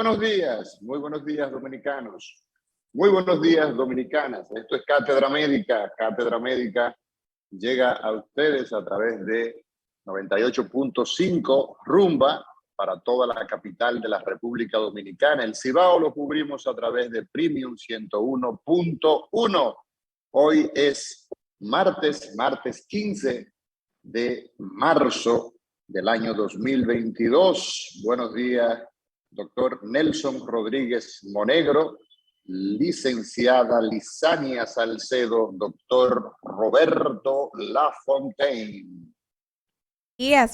Muy buenos días dominicanos, muy buenos días dominicanas. Esto es Cátedra Médica. Cátedra Médica llega a ustedes a través de 98.5 Rumba para toda la capital de la República Dominicana. El Cibao lo cubrimos a través de Premium 101.1. Hoy es martes 15 de marzo del año 2022. Buenos días, doctor Nelson Rodríguez Monegro, licenciada Lisania Salcedo, doctor Roberto Lafontaine.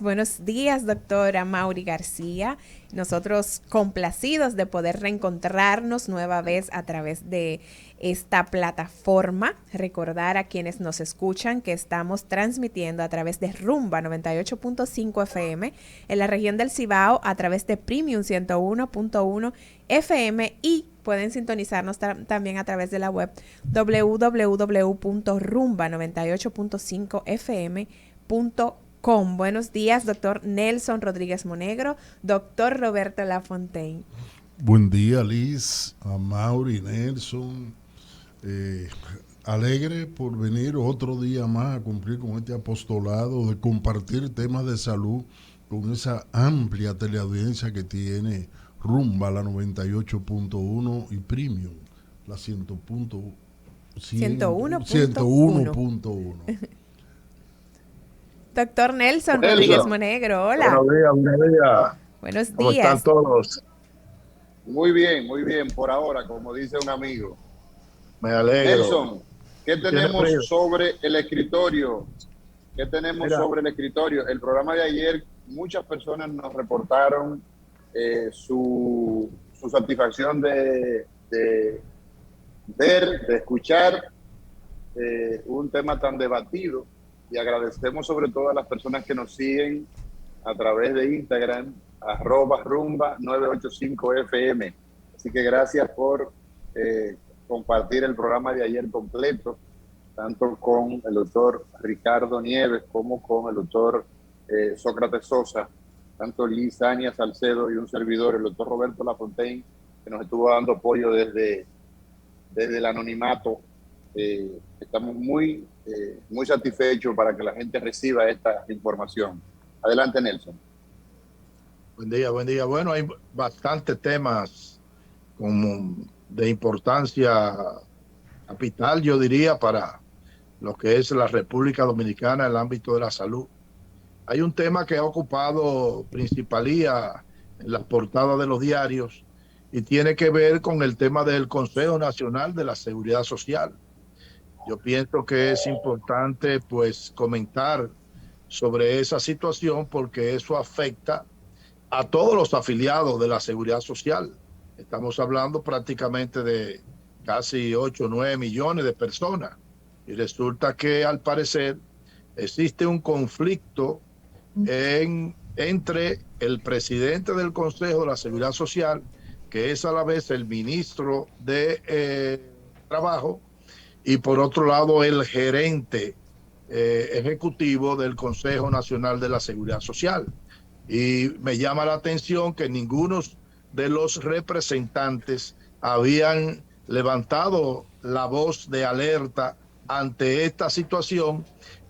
Buenos días, doctora Mauri García. Nosotros complacidos de poder reencontrarnos nueva vez a través de esta plataforma. Recordar a quienes nos escuchan que estamos transmitiendo a través de Rumba 98.5 FM en la región del Cibao, a través de Premium 101.1 FM y pueden sintonizarnos también a través de la web www.rumba98.5fm.com. Buenos días, doctor Nelson Rodríguez Monegro, doctor Roberto Lafontaine. Buen día, Liz, a Mauri, Nelson. Alegre por venir otro día más a cumplir con este apostolado de compartir temas de salud con esa amplia teleaudiencia que tiene Rumba, la 98.1 y Premium, la 101.1. Doctor Nelson Rodríguez Monegro, hola. Buenos días. Buenos días. ¿Cómo están todos? Muy bien, por ahora, como dice un amigo. Me alegro. Nelson, ¿qué tenemos sobre el escritorio? El programa de ayer, muchas personas nos reportaron su satisfacción de ver, de escuchar un tema tan debatido. Y agradecemos sobre todo a las personas que nos siguen a través de Instagram, @rumba985fm. Así que gracias por compartir el programa de ayer completo, tanto con el doctor Ricardo Nieves como con el doctor Sócrates Sosa, tanto Lisania Salcedo y un servidor, el doctor Roberto Lafontaine, que nos estuvo dando apoyo desde el anonimato. Estamos muy satisfechos para que la gente reciba esta información. Adelante, Nelson. Buen día. Bueno, hay bastantes temas como de importancia capital, yo diría, para lo que es la República Dominicana en el ámbito de la salud. Hay un tema que ha ocupado principalía en las portadas de los diarios y tiene que ver con el tema del Consejo Nacional de la Seguridad Social. Yo pienso que es importante pues comentar sobre esa situación porque eso afecta a todos los afiliados de la Seguridad Social. Estamos hablando prácticamente de casi 8 o 9 millones de personas y resulta que al parecer existe un conflicto entre el presidente del Consejo de la Seguridad Social, que es a la vez el ministro de Trabajo, y por otro lado el gerente ejecutivo del Consejo Nacional de la Seguridad Social. Y me llama la atención que ninguno de los representantes habían levantado la voz de alerta ante esta situación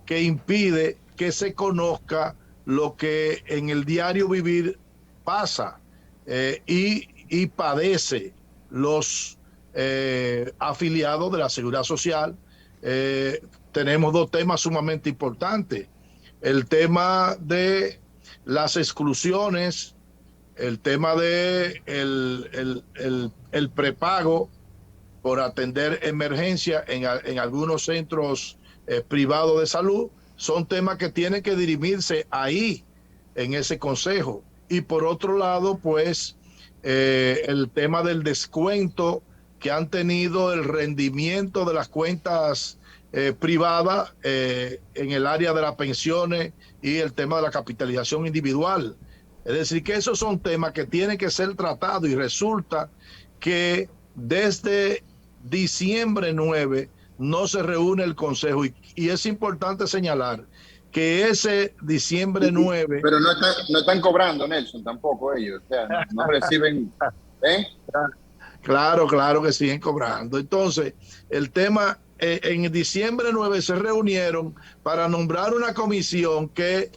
que impide que se conozca lo que en el diario vivir pasa y padece los afiliados de la Seguridad Social. Tenemos dos temas sumamente importantes: el tema de las exclusiones, el tema de el prepago por atender emergencia en algunos centros privados de salud. Son temas que tienen que dirimirse ahí en ese consejo. Y por otro lado, pues el tema del descuento que han tenido el rendimiento de las cuentas privadas en el área de las pensiones y el tema de la capitalización individual. Es decir, que esos son temas que tienen que ser tratados y resulta que desde diciembre 9 no se reúne el Consejo y es importante señalar que ese diciembre 9... Pero no están cobrando, Nelson, tampoco ellos. O sea, no reciben ¿Eh? Claro, claro que siguen cobrando. Entonces, el tema, en diciembre 9 se reunieron para nombrar una comisión de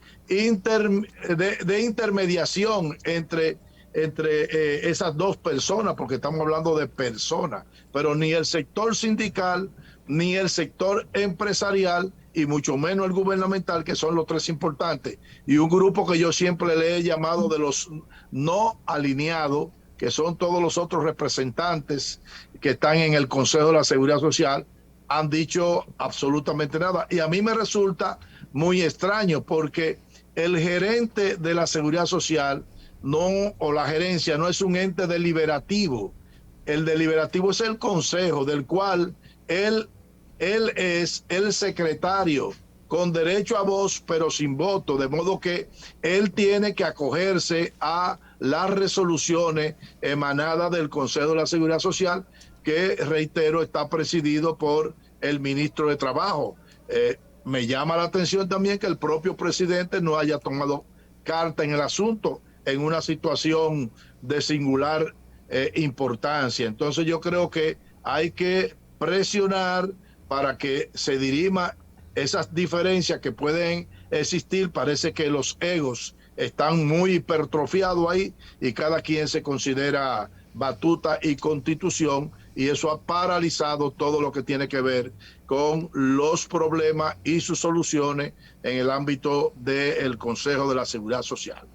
intermediación entre esas dos personas, porque estamos hablando de personas, pero ni el sector sindical, ni el sector empresarial, y mucho menos el gubernamental, que son los tres importantes, y un grupo que yo siempre le he llamado de los no alineados, que son todos los otros representantes que están en el Consejo de la Seguridad Social, han dicho absolutamente nada. Y a mí me resulta muy extraño porque el gerente de la Seguridad Social o la gerencia no es un ente deliberativo. El deliberativo es el Consejo, del cual él es el secretario con derecho a voz, pero sin voto, de modo que él tiene que acogerse a las resoluciones emanadas del Consejo de la Seguridad Social, que, reitero, está presidido por el ministro de Trabajo. Me llama la atención también que el propio presidente no haya tomado carta en el asunto en una situación de singular importancia. Entonces yo creo que hay que presionar para que se dirima esas diferencias que pueden existir. Parece que los egos están muy hipertrofiados ahí y cada quien se considera batuta y constitución, y eso ha paralizado todo lo que tiene que ver con los problemas y sus soluciones en el ámbito del Consejo de la Seguridad Social.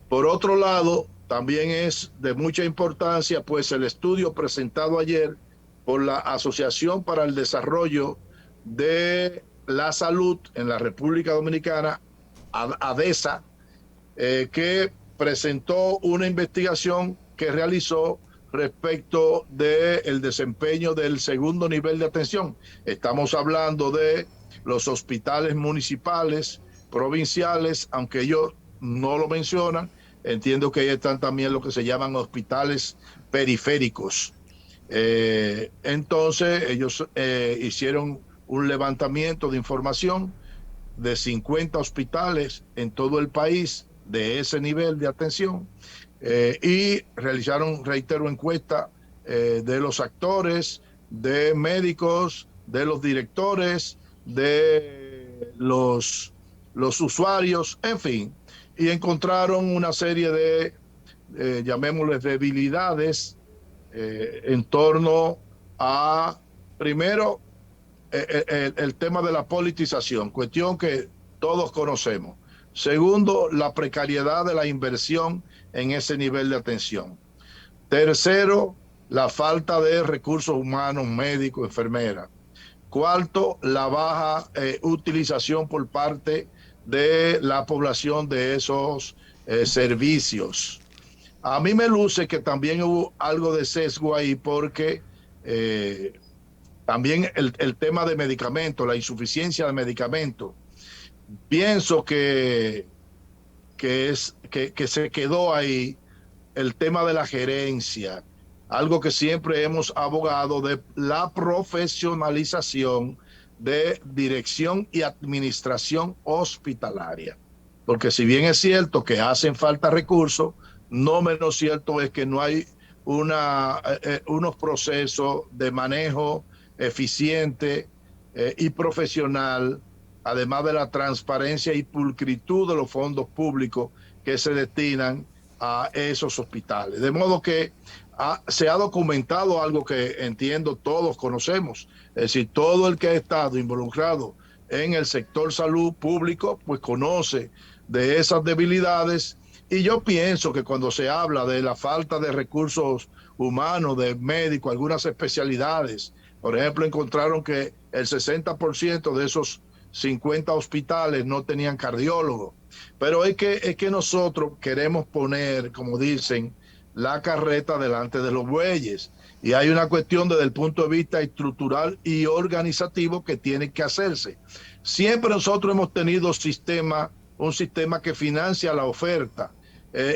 Por otro lado, también es de mucha importancia pues el estudio presentado ayer por la Asociación para el Desarrollo de la Salud en la República Dominicana, ADESA, que presentó una investigación que realizó respecto del desempeño del segundo nivel de atención. Estamos hablando de los hospitales municipales, provinciales, aunque ellos no lo mencionan. Entiendo que ahí están también lo que se llaman hospitales periféricos. Entonces ellos hicieron un levantamiento de información de 50 hospitales en todo el país de ese nivel de atención, y realizaron, reitero, encuesta de los actores, de médicos, de los directores, de los usuarios, en fin, y encontraron una serie de, llamémosles, debilidades en torno a, primero, el tema de la politización, cuestión que todos conocemos. Segundo, la precariedad de la inversión en ese nivel de atención. Tercero, la falta de recursos humanos, médicos, enfermeras. Cuarto, la baja utilización por parte de la población de esos servicios. A mí me luce que también hubo algo de sesgo ahí porque también el tema de medicamentos, la insuficiencia de medicamentos, pienso que se quedó ahí el tema de la gerencia, algo que siempre hemos abogado, de la profesionalización de dirección y administración hospitalaria. Porque si bien es cierto que hacen falta recursos, no menos cierto es que no hay unos procesos de manejo eficiente y profesional, además de la transparencia y pulcritud de los fondos públicos que se destinan a esos hospitales. De modo que se ha documentado algo que entiendo todos conocemos, es decir, todo el que ha estado involucrado en el sector salud público, pues conoce de esas debilidades, y yo pienso que cuando se habla de la falta de recursos humanos, de médicos, algunas especialidades, por ejemplo, encontraron que el 60% de esos 50 hospitales no tenían cardiólogo, pero es que nosotros queremos poner, como dicen, la carreta delante de los bueyes, y hay una cuestión desde el punto de vista estructural y organizativo que tiene que hacerse. Siempre nosotros hemos tenido un sistema que financia la oferta.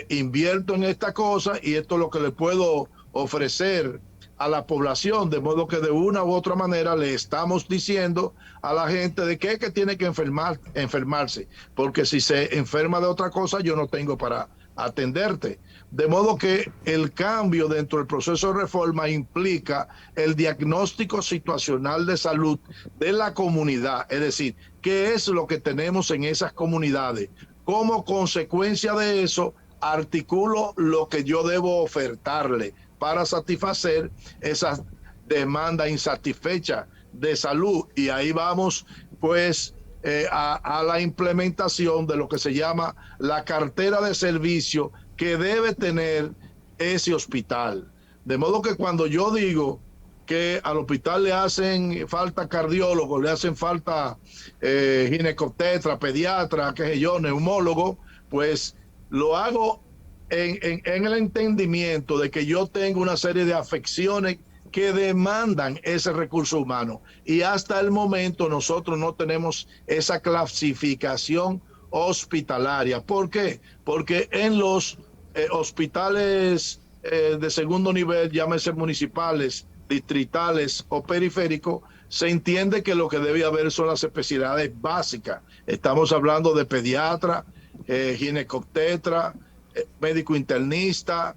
Invierto en esta cosa y esto es lo que le puedo ofrecer a la población, de modo que de una u otra manera le estamos diciendo a la gente de que tiene que enfermarse, porque si se enferma de otra cosa yo no tengo para atenderte. De modo que el cambio dentro del proceso de reforma implica el diagnóstico situacional de salud de la comunidad, es decir, qué es lo que tenemos en esas comunidades. Como consecuencia de eso, articulo lo que yo debo ofertarle para satisfacer esas demandas insatisfechas de salud. Y ahí vamos, pues, a la implementación de lo que se llama la cartera de servicio que debe tener ese hospital. De modo que cuando yo digo que al hospital le hacen falta cardiólogos, le hacen falta ginecobstetra, pediatra, qué sé yo, neumólogo, pues lo hago en el entendimiento de que yo tengo una serie de afecciones que demandan ese recurso humano. Y hasta el momento nosotros no tenemos esa clasificación hospitalaria. ¿Por qué? Porque en los hospitales de segundo nivel, llámese municipales, distritales o periféricos, se entiende que lo que debe haber son las especialidades básicas. Estamos hablando de pediatra, ginecobstetra, médico internista,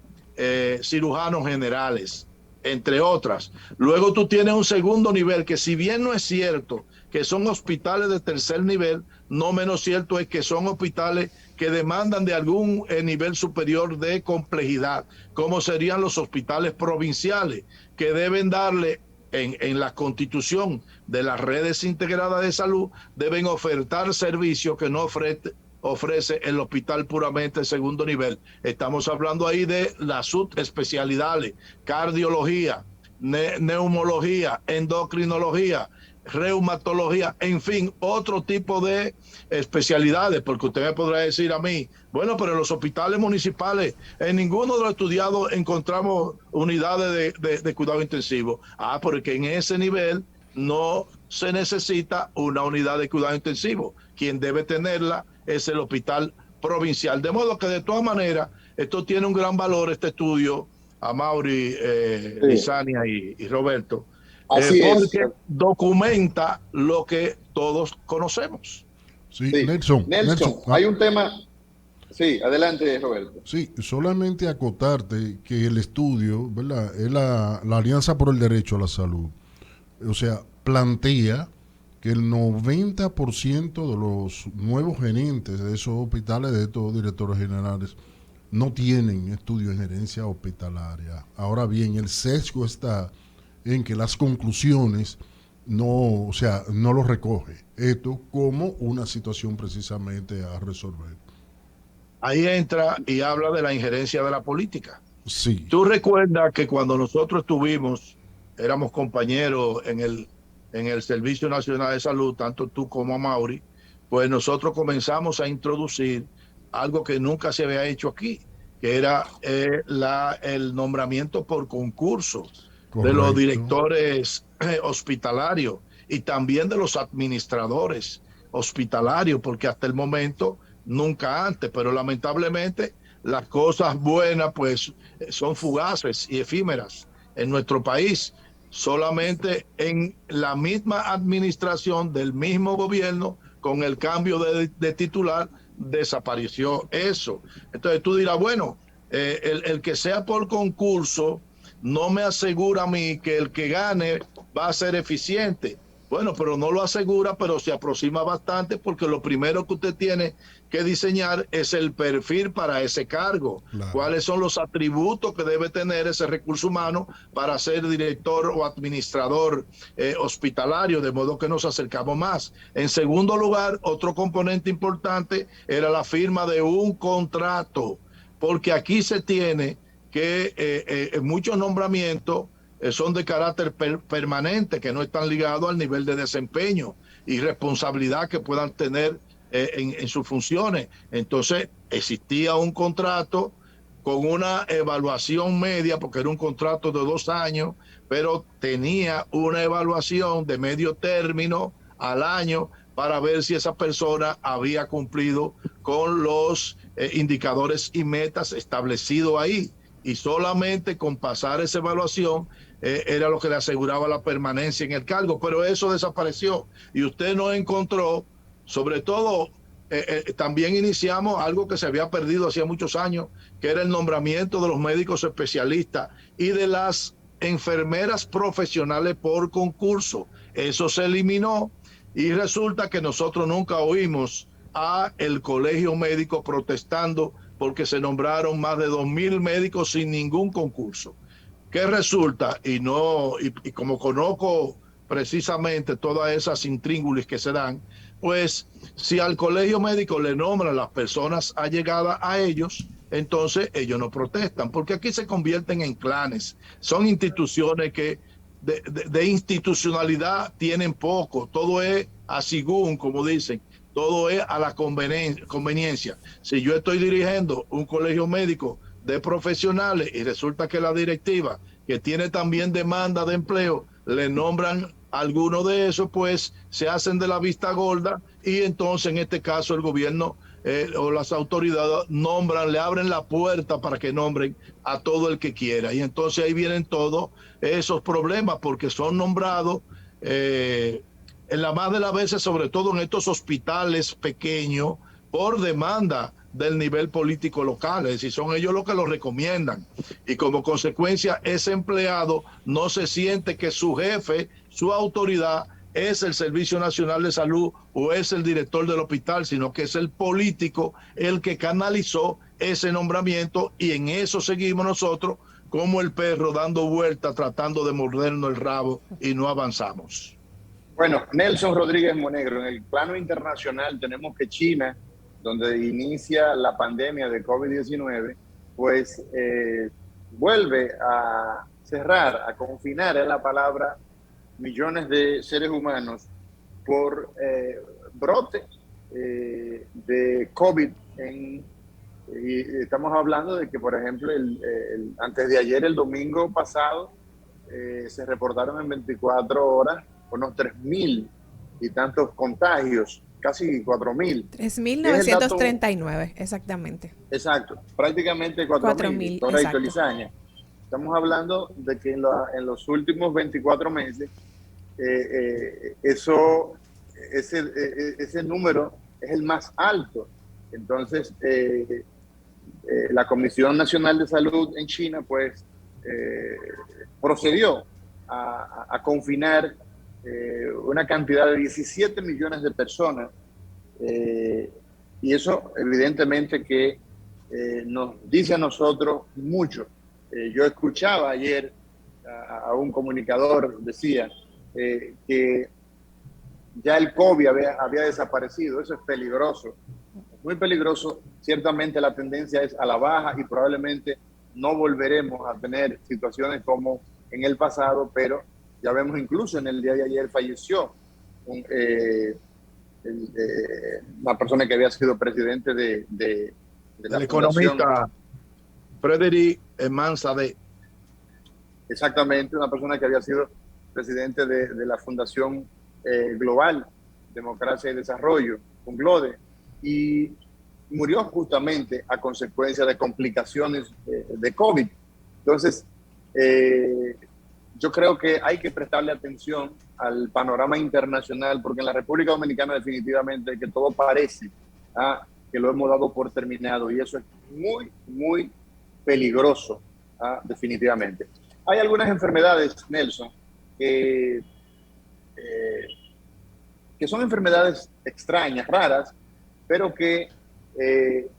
cirujanos generales, entre otras. Luego tú tienes un segundo nivel que, si bien no es cierto que son hospitales de tercer nivel, no menos cierto es que son hospitales que demandan de algún nivel superior de complejidad, como serían los hospitales provinciales, que deben darle en la constitución de las redes integradas de salud, deben ofertar servicios que no ofrece el hospital puramente de segundo nivel. Estamos hablando ahí de las subespecialidades: cardiología, neumología, endocrinología, reumatología, en fin, otro tipo de especialidades, porque usted me podrá decir a mí, bueno, pero en los hospitales municipales, en ninguno de los estudiados encontramos unidades de cuidado intensivo. Porque en ese nivel no se necesita una unidad de cuidado intensivo. Quien debe tenerla es el hospital provincial. De modo que, de todas maneras, esto tiene un gran valor, este estudio, a Mauri, Lizania y Roberto, porque documenta lo que todos conocemos. Sí. Nelson, hay un tema. Sí, adelante, Roberto. Sí, solamente acotarte que el estudio, ¿verdad?, es la Alianza por el Derecho a la Salud. O sea, plantea que el 90% de los nuevos gerentes de esos hospitales, de estos directores generales, no tienen estudio en gerencia hospitalaria. Ahora bien, el sesgo está en que las conclusiones no lo recoge esto como una situación precisamente a resolver. Ahí entra y habla de la injerencia de la política. Sí. Tú recuerdas que cuando nosotros éramos compañeros en el Servicio Nacional de Salud, tanto tú como Mauri, pues nosotros comenzamos a introducir algo que nunca se había hecho aquí, que era el nombramiento por concurso. Correcto. De los directores hospitalarios y también de los administradores hospitalarios, porque hasta el momento, nunca antes, pero lamentablemente las cosas buenas pues son fugaces y efímeras en nuestro país. Solamente en la misma administración del mismo gobierno, con el cambio de titular, desapareció eso. Entonces tú dirás, bueno, el que sea por concurso no me asegura a mí que el que gane va a ser eficiente. Bueno, pero no lo asegura, pero se aproxima bastante, porque lo primero que usted tiene que diseñar es el perfil para ese cargo. Claro. ¿Cuáles son los atributos que debe tener ese recurso humano para ser director o administrador hospitalario? De modo que nos acercamos más. En segundo lugar, otro componente importante era la firma de un contrato, porque aquí se tiene que muchos nombramientos son de carácter permanente, que no están ligados al nivel de desempeño y responsabilidad que puedan tener en sus funciones. Entonces existía un contrato con una evaluación media, porque era un contrato de 2 años, pero tenía una evaluación de medio término al año para ver si esa persona había cumplido con los indicadores y metas establecidos ahí. Y solamente con pasar esa evaluación era lo que le aseguraba la permanencia en el cargo, pero eso desapareció y usted no encontró, sobre todo también iniciamos algo que se había perdido hacía muchos años, que era el nombramiento de los médicos especialistas y de las enfermeras profesionales por concurso. Eso se eliminó y resulta que nosotros nunca oímos a el colegio médico protestando porque se nombraron más de 2,000 médicos sin ningún concurso. ¿Qué resulta? Y como conozco precisamente todas esas intríngulis que se dan, pues si al colegio médico le nombran las personas allegadas a ellos, entonces ellos no protestan, porque aquí se convierten en clanes. Son instituciones que de institucionalidad tienen poco, todo es a según, como dicen, todo es a la conveniencia. Si yo estoy dirigiendo un colegio médico de profesionales y resulta que la directiva, que tiene también demanda de empleo, le nombran alguno de esos, pues se hacen de la vista gorda y entonces en este caso el gobierno o las autoridades nombran, le abren la puerta para que nombren a todo el que quiera. Y entonces ahí vienen todos esos problemas porque son nombrados en la más de las veces, sobre todo en estos hospitales pequeños, por demanda del nivel político local, es decir, son ellos los que lo recomiendan y como consecuencia ese empleado no se siente que su jefe, su autoridad es el Servicio Nacional de Salud o es el director del hospital, sino que es el político el que canalizó ese nombramiento y en eso seguimos nosotros como el perro dando vueltas tratando de mordernos el rabo y no avanzamos. Bueno, Nelson Rodríguez Monegro, en el plano internacional tenemos que China, donde inicia la pandemia de COVID-19, pues vuelve a cerrar, a confinar, es la palabra, millones de seres humanos por brote de COVID. Y estamos hablando de que, por ejemplo, antes de ayer, el domingo pasado, se reportaron en 24 horas unos 3,000 y tantos contagios, casi 4,000. 3,939, exactamente. Exacto, prácticamente 4,000. Correcto, Lizaña. Estamos hablando de que en los últimos 24 meses ese número es el más alto. Entonces, la Comisión Nacional de Salud en China, pues, procedió a confinar una cantidad de 17 millones de personas. Y eso, evidentemente, que nos dice a nosotros mucho. Yo escuchaba ayer a un comunicador, decía que ya el COVID había desaparecido. Eso es peligroso, muy peligroso. Ciertamente la tendencia es a la baja y probablemente no volveremos a tener situaciones como en el pasado, pero ya vemos incluso en el día de ayer falleció una persona que había sido presidente de la el economista Frédéric Manzadeh. Exactamente, una persona que había sido presidente de la Fundación Global, Democracia y Desarrollo, con GLODE, y murió justamente a consecuencia de complicaciones de COVID. Entonces, yo creo que hay que prestarle atención al panorama internacional, porque en la República Dominicana definitivamente que todo parece que lo hemos dado por terminado, y eso es muy, muy peligroso, definitivamente. Hay algunas enfermedades, Nelson, que son enfermedades extrañas, raras, pero que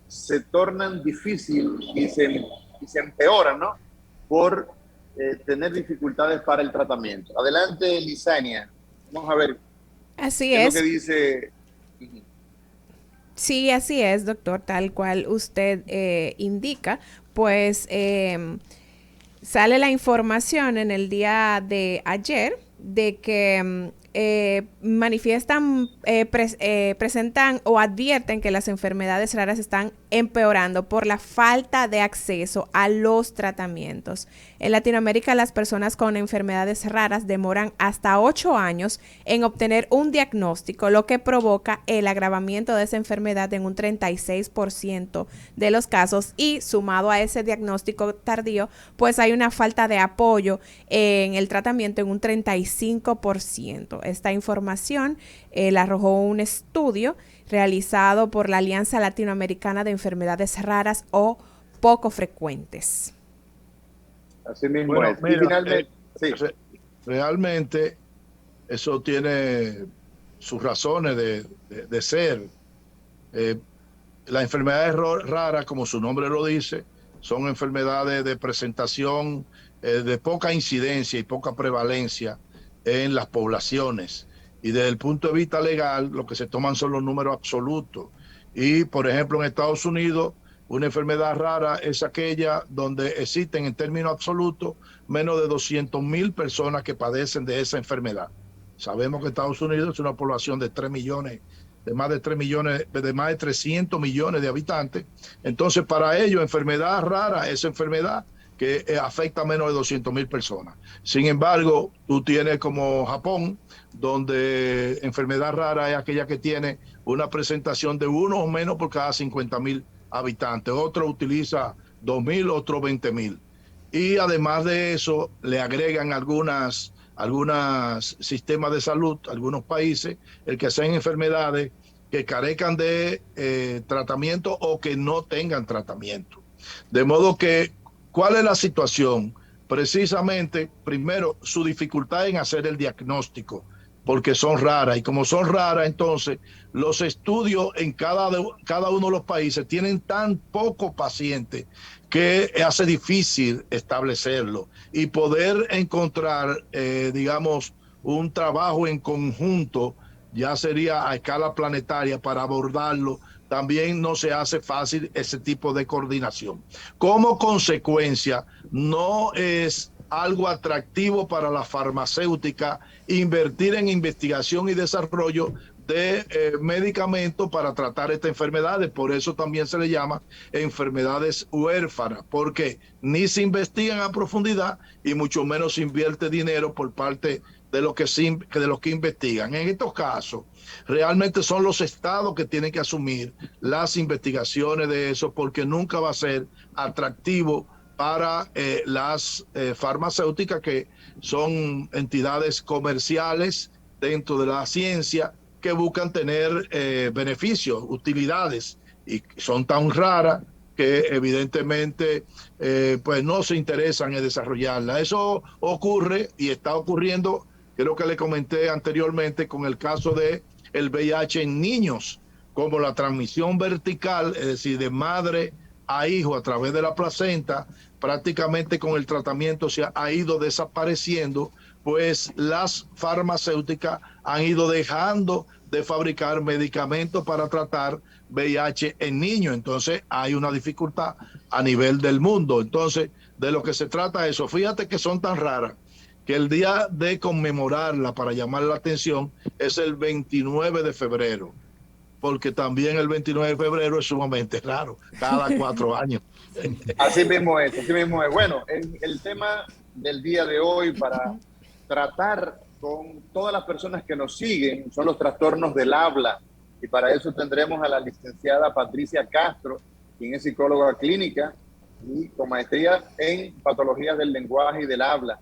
se tornan difíciles y se empeoran, ¿no? Por tener dificultades para el tratamiento. Adelante, Lizaña. Vamos a ver. Así ¿Qué es. lo que dice? Sí, así es, doctor, tal cual usted indica, pues sale la información en el día de ayer de que manifiestan, presentan o advierten que las enfermedades raras están empeorando por la falta de acceso a los tratamientos. En Latinoamérica, las personas con enfermedades raras demoran hasta 8 años en obtener un diagnóstico, lo que provoca el agravamiento de esa enfermedad en un 36% de los casos, y sumado a ese diagnóstico tardío, pues hay una falta de apoyo en el tratamiento en un 35%. Esta información la arrojó un estudio realizado por la Alianza Latinoamericana de Enfermedades Raras o Poco Frecuentes. Así mismo Bueno, es. mira, Y finalmente, sí. Realmente eso tiene sus razones de ser. Las enfermedades raras, como su nombre lo dice, son enfermedades de presentación de poca incidencia y poca prevalencia en las poblaciones. Y desde el punto de vista legal, lo que se toman son los números absolutos. Y, por ejemplo, en Estados Unidos, una enfermedad rara es aquella donde existen en términos absolutos menos de 200,000 personas que padecen de esa enfermedad. Sabemos que Estados Unidos es una población de 3 millones, de más de 3 millones, de más de 300 millones de habitantes. Entonces, para ellos, enfermedad rara es enfermedad que afecta a menos de 200,000 personas. Sin embargo, tú tienes como Japón, donde enfermedad rara es aquella que tiene una presentación de uno o menos por cada 50,000 habitantes. Otro utiliza 2,000, otro 20,000. Y además de eso, le agregan algunos sistemas de salud, algunos países, el que sean enfermedades que carezcan de tratamiento o que no tengan tratamiento. De modo que, ¿cuál es la situación? Precisamente, primero, su dificultad en hacer el diagnóstico, porque son raras. Y como son raras, entonces, los estudios en cada uno de los países tienen tan pocos pacientes que hace difícil establecerlo y poder encontrar, digamos, un trabajo en conjunto, ya sería a escala planetaria para abordarlo. También no se hace fácil ese tipo de coordinación. Como consecuencia, no es algo atractivo para la farmacéutica invertir en investigación y desarrollo de medicamentos para tratar estas enfermedades. Por eso también se le llama enfermedades huérfanas, porque ni se investigan a profundidad y mucho menos se invierte dinero por parte de los que investigan. En estos casos, realmente son los estados que tienen que asumir las investigaciones de eso, porque nunca va a ser atractivo para las farmacéuticas, que son entidades comerciales dentro de la ciencia que buscan tener beneficios, utilidades, y son tan raras que evidentemente pues no se interesan en desarrollarla. Eso ocurre y está ocurriendo, creo que le comenté anteriormente, con el caso de el VIH en niños, como la transmisión vertical, es decir, de madre a hijo a través de la placenta, prácticamente con el tratamiento se ha ido desapareciendo, pues las farmacéuticas han ido dejando de fabricar medicamentos para tratar VIH en niños. Entonces hay una dificultad a nivel del mundo. Entonces, de lo que se trata es eso. Fíjate que son tan raras que el día de conmemorarla, para llamar la atención, es el 29 de febrero. Porque también el 29 de febrero es sumamente raro, cada 4 años. Así mismo es, así mismo es. Bueno, el tema del día de hoy para tratar con todas las personas que nos siguen son los trastornos del habla, y para eso tendremos a la licenciada Patricia Castro, quien es psicóloga clínica y con maestría en patologías del lenguaje y del habla.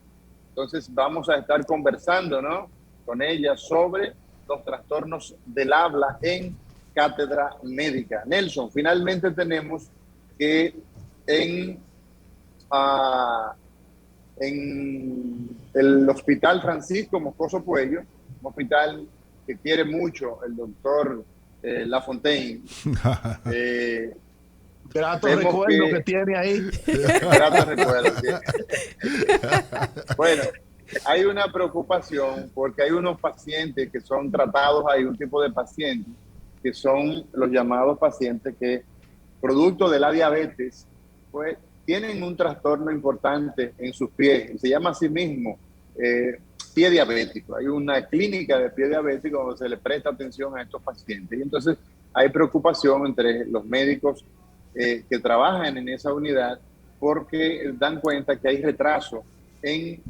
Entonces vamos a estar conversando, ¿no?, con ella sobre los trastornos del habla en Cátedra Médica. Nelson, finalmente tenemos que en el Hospital Francisco Moscoso Puello, un hospital que quiere mucho el doctor Lafontaine. Grato recuerdo que tiene ahí. Grato recuerdo, sí. Bueno, hay una preocupación porque hay unos pacientes que son tratados, hay un tipo de pacientes que son los llamados pacientes que, producto de la diabetes, pues tienen un trastorno importante en sus pies. Se llama a sí mismo pie diabético. Hay una clínica de pie diabético donde se le presta atención a estos pacientes. Y entonces hay preocupación entre los médicos que trabajan en esa unidad, porque dan cuenta que hay retraso en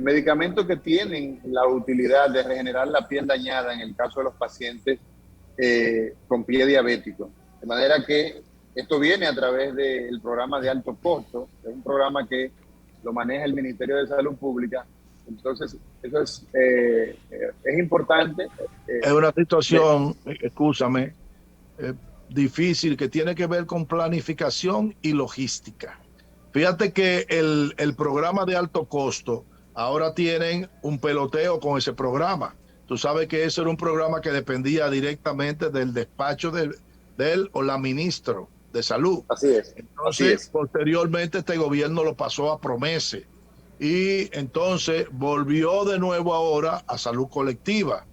medicamentos que tienen la utilidad de regenerar la piel dañada en el caso de los pacientes con pie diabético. De manera que esto viene a través del programa de alto costo, es un programa que lo maneja el Ministerio de Salud Pública. Entonces, eso es importante. Es una situación, escúchame, difícil que tiene que ver con planificación y logística. Fíjate que el programa de alto costo, ahora tienen un peloteo con ese programa. Tú sabes que ese era un programa que dependía directamente del despacho de él o la ministra de Salud. Así es. Entonces, posteriormente este gobierno lo pasó a Promese y entonces volvió de nuevo ahora a Salud Colectiva.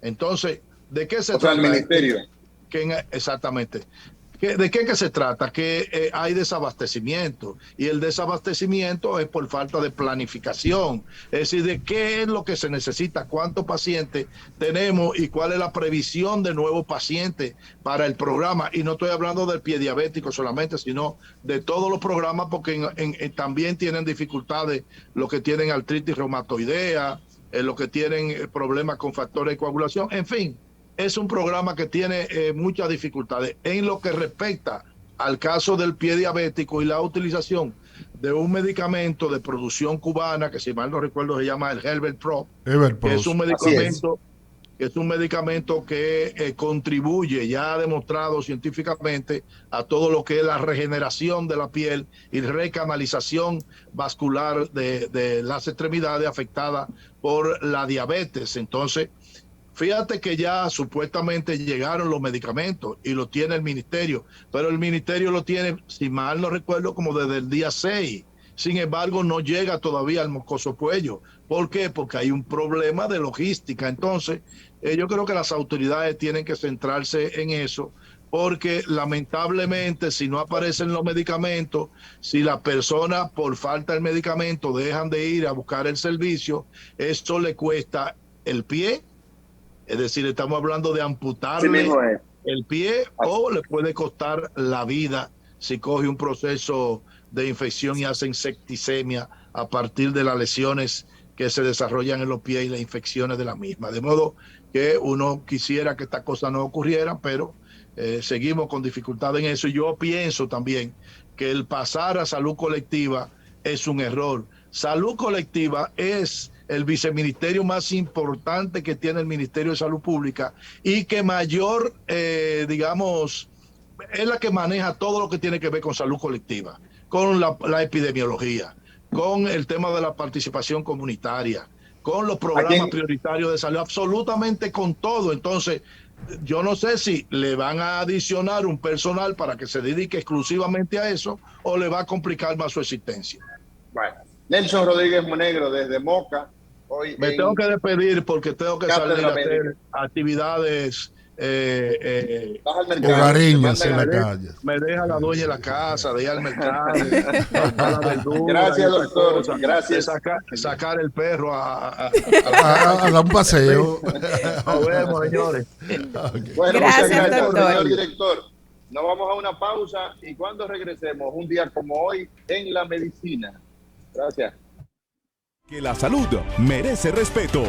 Entonces, ¿de qué se trata? El ministerio. Exactamente. ¿De qué que se trata? Que hay desabastecimiento, y el desabastecimiento es por falta de planificación. Es decir, de qué es lo que se necesita, cuántos pacientes tenemos y cuál es la previsión de nuevos pacientes para el programa. Y no estoy hablando del pie diabético solamente, sino de todos los programas, porque también tienen dificultades los que tienen artritis reumatoidea, los que tienen problemas con factores de coagulación, en fin. Es un programa que tiene muchas dificultades. En lo que respecta al caso del pie diabético y la utilización de un medicamento de producción cubana, que si mal no recuerdo se llama el Herbert Pro, que es un medicamento que contribuye, ya ha demostrado científicamente, a todo lo que es la regeneración de la piel y recanalización vascular de las extremidades afectadas por la diabetes. Entonces, fíjate que ya supuestamente llegaron los medicamentos y lo tiene el ministerio, pero el ministerio lo tiene, si mal no recuerdo, como desde el día 6. Sin embargo, no llega todavía al Moscoso Puello. ¿Por qué? Porque hay un problema de logística. Entonces, yo creo que las autoridades tienen que centrarse en eso, porque lamentablemente si no aparecen los medicamentos, si las personas por falta del medicamento dejan de ir a buscar el servicio, esto le cuesta el pie. Es decir, estamos hablando de amputarle el pie, o le puede costar la vida si coge un proceso de infección y hace septicemia a partir de las lesiones que se desarrollan en los pies y las infecciones de la misma. De modo que uno quisiera que estas cosas no ocurrieran, pero seguimos con dificultad en eso. Y yo pienso también que el pasar a salud colectiva es un error. Salud colectiva es el viceministerio más importante que tiene el Ministerio de Salud Pública y que mayor, digamos, es la que maneja todo lo que tiene que ver con salud colectiva, con la epidemiología, con el tema de la participación comunitaria, con los programas prioritarios de salud, absolutamente con todo. Entonces, yo no sé si le van a adicionar un personal para que se dedique exclusivamente a eso o le va a complicar más su existencia. Bueno, Nelson Rodríguez Monegro desde Moca. Hoy tengo que despedir porque tengo que salir a hacer actividades hogareñas en la calle. Me deja la dueña de la casa, de ir al mercado, gracias, doctor. Gracias. Sacar el perro a dar un paseo. Nos vemos, señores. Okay. Bueno, gracias, doctor. Señor director. Nos vamos a una pausa y cuando regresemos, un día como hoy en la medicina. Gracias. Que la salud merece respeto.